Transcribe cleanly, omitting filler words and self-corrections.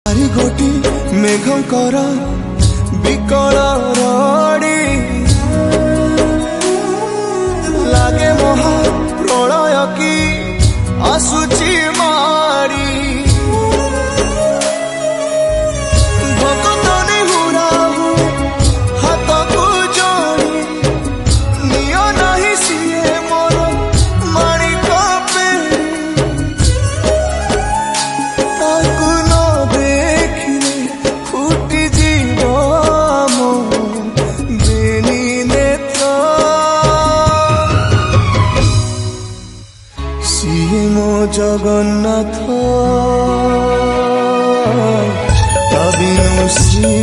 आरी गोटी मेघंकर विकल रड़ी लागे महा प्रलय की आसुची मारी भक्तनी हुराहु हाथ को जोड़ी नियो नहीं सिए मोर माणिक पेड़ी ताकू न देखिले फुटी जीव मो बेनी नेत्र सिए मो जगन्नाथ तबिनु श्री